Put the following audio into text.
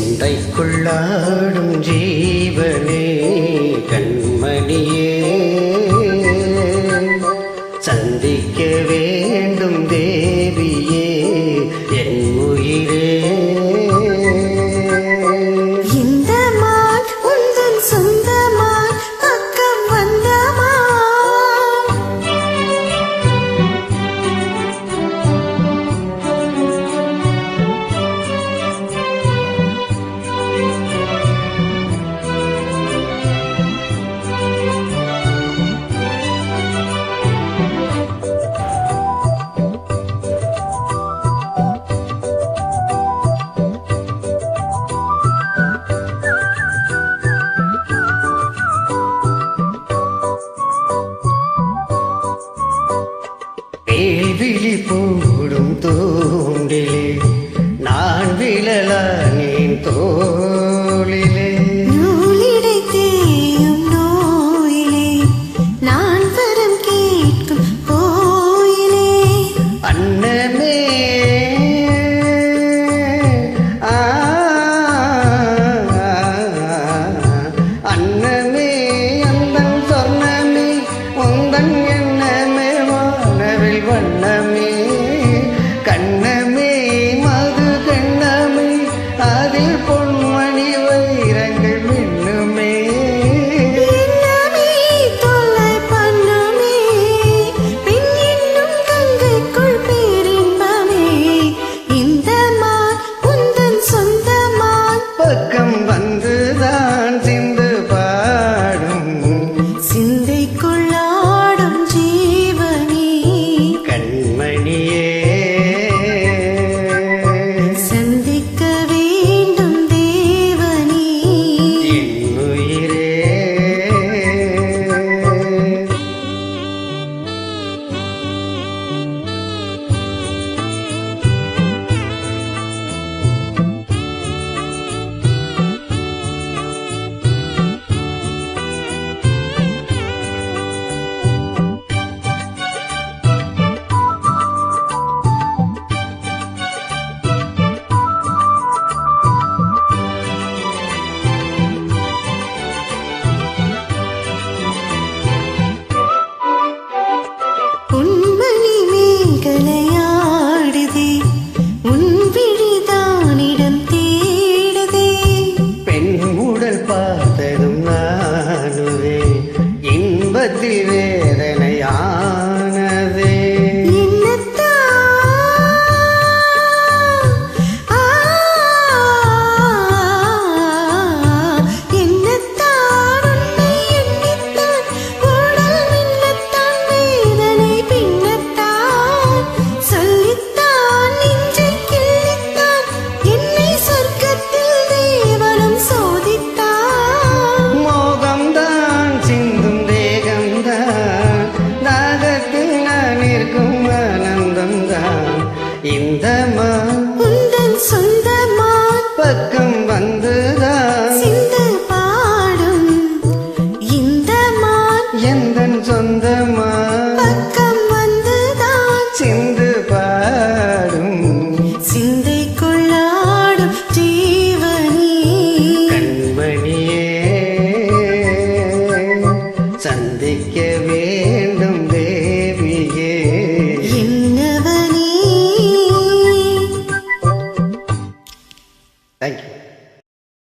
சிந்தைக்குள்ளாடும் ஜீவனே கண்மணியே, சந்திக்க வேண்டும் தேவியே என் உயிரே. இந்த மான் உந்தன் சொந்தமான் பக்கம் வந்தமா, வேல்விழி போடும் தூண்டிலே நான் விழலானேன் தோளிலே, நூலிடை தேயும் நோயிலே நான் வரம் கேட்கும் கோயிலே. அன்னமே அன்னமே அந்தன் சொன்னமே உந்தன் எண்ணமே வானவில் வண்ணமே கண்ணமே மது கண்ணமே அதில் பொன்மணி வைரங்கள் மின்னுமே. என்னமே தொல்லை பண்ணுமே பின் இன்னும் கங்கைக்குள் பேரின்பமே. இந்த மான் உந்தன் சொந்தமான் பக்கம் வந்துதான் சிந்து பாடும் சிந்தைக்குள்ளாடும் ஜீவனே கண்மணியே, சந்திக்க வேண்டும் தேவனே என் உயிரே. உன்மணி மேகலையாடுதே உன் விழிதானிடம் தேடுதே. பெண் உடல் பார்த்ததும் நானுவே இன்பத்தில் வேதனையானதே. மோகம்தான் சிந்தும் தேகம்தான் தாகத்தில் நான் இருக்கும் ஆனந்தம்தான் இந்த